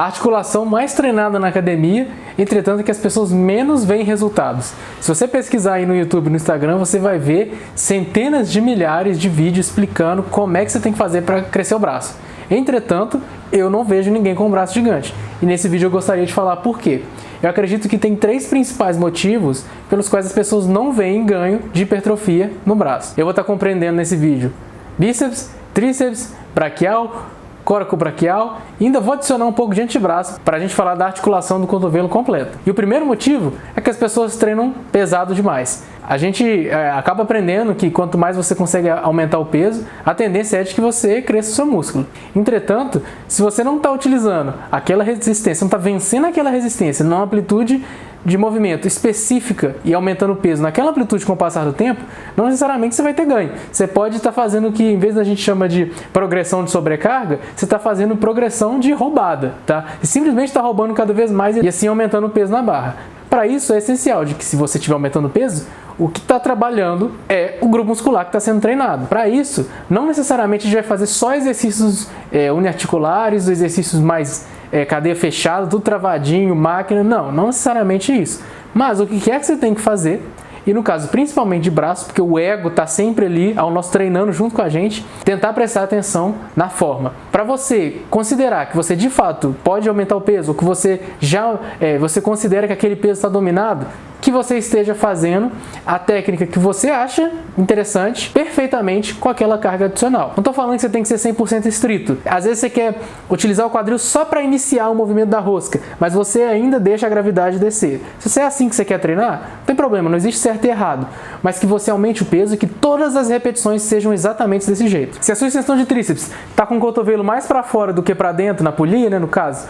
A articulação mais treinada na academia, entretanto, é que as pessoas menos veem resultados. Se você pesquisar aí no YouTube e no Instagram, você vai ver centenas de milhares de vídeos explicando como é que você tem que fazer para crescer o braço. Entretanto, eu não vejo ninguém com um braço gigante. E nesse vídeo eu gostaria de falar por quê. Eu acredito que tem 3 principais motivos pelos quais as pessoas não veem ganho de hipertrofia no braço. Eu vou estar compreendendo nesse vídeo bíceps, tríceps, braquial, coracobraquial e ainda vou adicionar um pouco de antebraço para a gente falar da articulação do cotovelo completa. E o primeiro motivo é que as pessoas treinam pesado demais. A gente acaba aprendendo que quanto mais você consegue aumentar o peso, a tendência é de que você cresça o seu músculo. Entretanto, se você não está utilizando aquela resistência, não está vencendo aquela resistência numa amplitude de movimento específica e aumentando o peso naquela amplitude com o passar do tempo, não necessariamente você vai ter ganho. Você pode estar fazendo o que, em vez da gente chama de progressão de sobrecarga, você está fazendo progressão de roubada, tá? E simplesmente está roubando cada vez mais e assim aumentando o peso na barra. Para isso é essencial de que se você estiver aumentando o peso, o que está trabalhando é o grupo muscular que está sendo treinado. Para isso, não necessariamente a gente vai fazer só exercícios uniarticulares, exercícios mais cadeia fechada, tudo travadinho, máquina, não necessariamente isso. Mas o que é que você tem que fazer, e no caso principalmente de braço, porque o ego está sempre ali ao nosso treinando junto com a gente, tentar prestar atenção na forma. Para você considerar que você de fato pode aumentar o peso, ou que você já você considera que aquele peso está dominado, que você esteja fazendo a técnica que você acha interessante perfeitamente com aquela carga adicional. Não estou falando que você tem que ser 100% estrito. Às vezes você quer utilizar o quadril só para iniciar o movimento da rosca, mas você ainda deixa a gravidade descer. Se é assim que você quer treinar, não tem problema, não existe certo e errado. Mas que você aumente o peso e que todas as repetições sejam exatamente desse jeito. Se a sua extensão de tríceps está com o cotovelo mais para fora do que para dentro, na polia, né, no caso,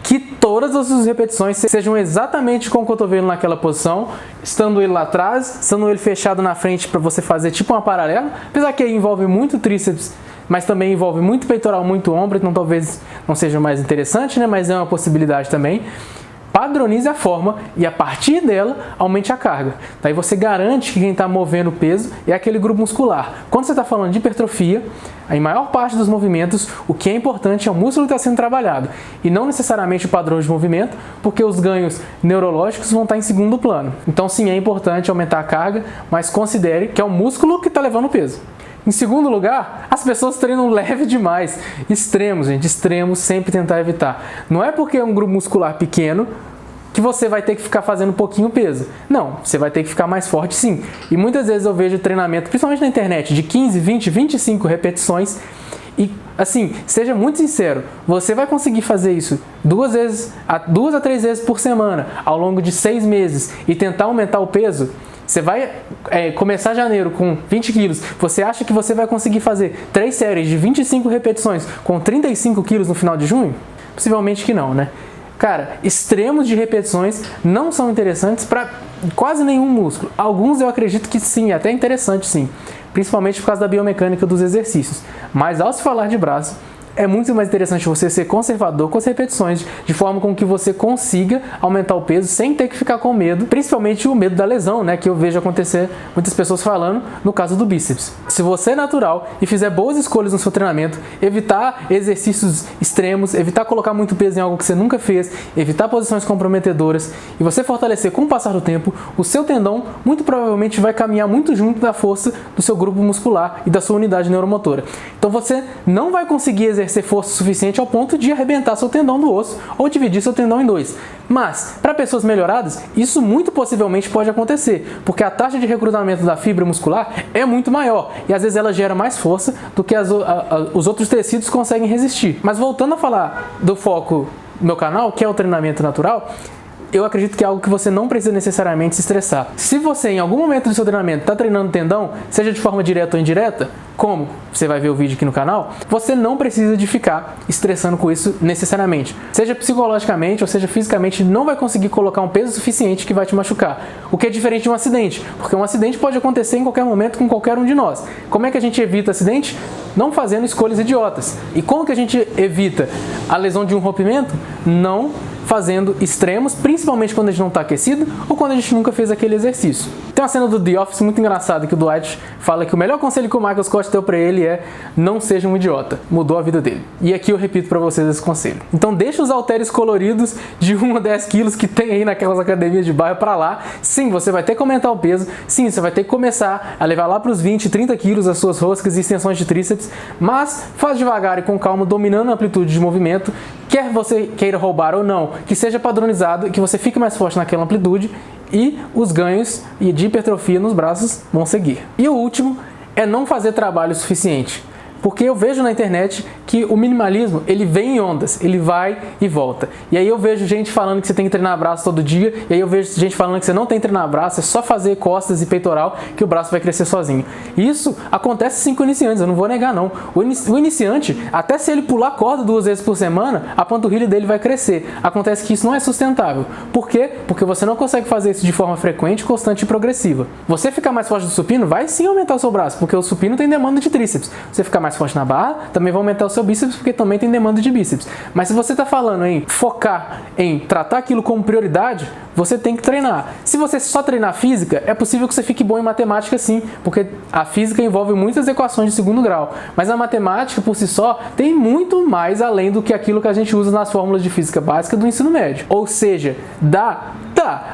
que todas as suas repetições sejam exatamente com o cotovelo naquela posição, estando ele lá atrás, estando ele fechado na frente para você fazer tipo uma paralela, apesar que aí envolve muito tríceps, mas também envolve muito peitoral, muito ombro, então talvez não seja mais interessante, né? Mas é uma possibilidade também. Padronize a forma e a partir dela aumente a carga. Daí você garante que quem está movendo o peso é aquele grupo muscular. Quando você está falando de hipertrofia, em maior parte dos movimentos, o que é importante é o músculo que está sendo trabalhado e não necessariamente o padrão de movimento, porque os ganhos neurológicos vão estar em segundo plano. Então sim, é importante aumentar a carga, mas considere que é o músculo que está levando o peso. Em segundo lugar, as pessoas treinam leve demais. Extremos, gente, extremos, sempre tentar evitar. Não é porque é um grupo muscular pequeno que você vai ter que ficar fazendo um pouquinho peso. Não, você vai ter que ficar mais forte sim. E muitas vezes eu vejo treinamento, principalmente na internet, de 15, 20, 25 repetições. E assim, seja muito sincero, você vai conseguir fazer isso 2 a 3 vezes por semana, ao longo de 6 meses, e tentar aumentar o peso. Você vai começar janeiro com 20 quilos, você acha que você vai conseguir fazer 3 séries de 25 repetições com 35 quilos no final de junho? Possivelmente que não, né? Cara, extremos de repetições não são interessantes para quase nenhum músculo. Alguns eu acredito que sim, até interessante sim, principalmente por causa da biomecânica dos exercícios. Mas ao se falar de braço, é muito mais interessante você ser conservador com as repetições, de forma com que você consiga aumentar o peso sem ter que ficar com medo, principalmente o medo da lesão, né, que eu vejo acontecer muitas pessoas falando no caso do bíceps. Se você é natural e fizer boas escolhas no seu treinamento, evitar exercícios extremos, evitar colocar muito peso em algo que você nunca fez, evitar posições comprometedoras e você fortalecer com o passar do tempo, o seu tendão muito provavelmente vai caminhar muito junto da força do seu grupo muscular e da sua unidade neuromotora. Então você não vai conseguir exercer força suficiente ao ponto de arrebentar seu tendão do osso ou dividir seu tendão em 2. Mas, para pessoas melhoradas, isso muito possivelmente pode acontecer, porque a taxa de recrutamento da fibra muscular é muito maior e às vezes ela gera mais força do que os outros tecidos conseguem resistir. Mas voltando a falar do foco do meu canal, que é o treinamento natural, eu acredito que é algo que você não precisa necessariamente se estressar. Se você, em algum momento do seu treinamento, está treinando tendão, seja de forma direta ou indireta, como você vai ver o vídeo aqui no canal, você não precisa de ficar estressando com isso necessariamente. Seja psicologicamente ou seja fisicamente, não vai conseguir colocar um peso suficiente que vai te machucar. O que é diferente de um acidente, porque um acidente pode acontecer em qualquer momento com qualquer um de nós. Como é que a gente evita acidente? Não fazendo escolhas idiotas. E como que a gente evita a lesão de um rompimento? Não fazendo extremos, principalmente quando a gente não está aquecido ou quando a gente nunca fez aquele exercício. Tem uma cena do The Office muito engraçada que o Dwight fala que o melhor conselho que o Michael Scott deu para ele é: não seja um idiota. Mudou a vida dele. E aqui eu repito para vocês esse conselho. Então deixa os halteres coloridos de 1 a 10 quilos que tem aí naquelas academias de bairro para lá. Sim, você vai ter que aumentar o peso. Sim, você vai ter que começar a levar lá para os 20, 30 quilos as suas roscas e extensões de tríceps, mas faz devagar e com calma, dominando a amplitude de movimento, quer você queira roubar ou não, que seja padronizado e que você fique mais forte naquela amplitude, e os ganhos de hipertrofia nos braços vão seguir. E o último é não fazer trabalho suficiente. Porque eu vejo na internet que o minimalismo, ele vem em ondas, ele vai e volta. E aí eu vejo gente falando que você tem que treinar braço todo dia, e aí eu vejo gente falando que você não tem que treinar braço, é só fazer costas e peitoral que o braço vai crescer sozinho. E isso acontece sim com iniciantes, eu não vou negar não. O iniciante, até se ele pular corda 2 vezes por semana, a panturrilha dele vai crescer. Acontece que isso não é sustentável. Por quê? Porque você não consegue fazer isso de forma frequente, constante e progressiva. Você ficar mais forte do supino vai sim aumentar o seu braço, porque o supino tem demanda de tríceps. Você ficar mais forte na barra, também vai aumentar o seu bíceps, porque também tem demanda de bíceps. Mas se você está falando em focar, em tratar aquilo como prioridade, você tem que treinar. Se você só treinar física, é possível que você fique bom em matemática sim, porque a física envolve muitas equações de segundo grau. Mas a matemática, por si só, tem muito mais além do que aquilo que a gente usa nas fórmulas de física básica do ensino médio. Ou seja, dá,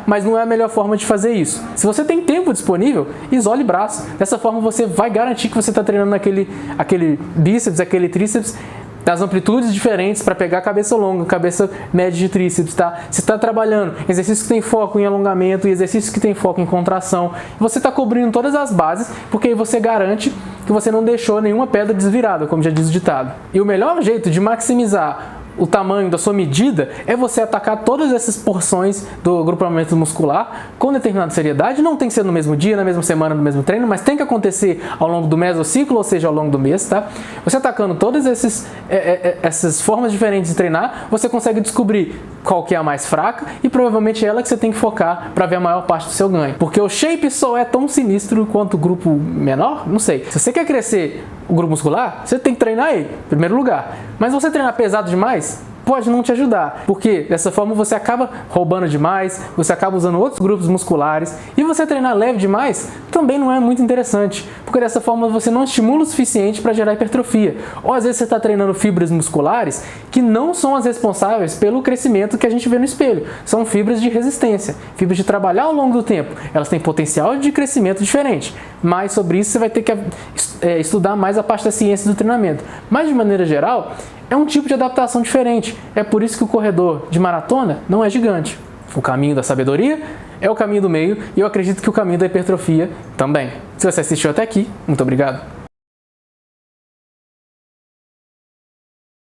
mas não é a melhor forma de fazer isso. Se você tem tempo disponível, isole braço. Dessa forma você vai garantir que você está treinando aquele bíceps, aquele tríceps, das amplitudes diferentes para pegar cabeça longa, cabeça média de tríceps, tá? Você está trabalhando exercícios que tem foco em alongamento e exercícios que tem foco em contração. Você está cobrindo todas as bases, porque aí você garante que você não deixou nenhuma pedra desvirada, como já diz o ditado. E o melhor jeito de maximizar o tamanho da sua medida é você atacar todas essas porções do agrupamento muscular com determinada seriedade. Não tem que ser no mesmo dia, na mesma semana, no mesmo treino, mas tem que acontecer ao longo do mesociclo, ou seja, ao longo do mês, tá? Você atacando todas essas formas diferentes de treinar, você consegue descobrir qual que é a mais fraca e provavelmente é ela que você tem que focar para ver a maior parte do seu ganho. Porque o shape só é tão sinistro quanto o grupo menor? Não sei. Se você quer crescer o grupo muscular, você tem que treinar ele, em primeiro lugar. Mas você treinar pesado demais, pode não te ajudar, porque dessa forma você acaba roubando demais, você acaba usando outros grupos musculares, e você treinar leve demais também não é muito interessante, porque dessa forma você não estimula o suficiente para gerar hipertrofia. Ou às vezes você está treinando fibras musculares que não são as responsáveis pelo crescimento que a gente vê no espelho, são fibras de resistência, fibras de trabalhar ao longo do tempo. Elas têm potencial de crescimento diferente, mas sobre isso você vai ter que estudar mais a parte da ciência do treinamento. Mas de maneira geral, é um tipo de adaptação diferente. É por isso que o corredor de maratona não é gigante. O caminho da sabedoria é o caminho do meio e eu acredito que o caminho da hipertrofia também. Se você assistiu até aqui, muito obrigado.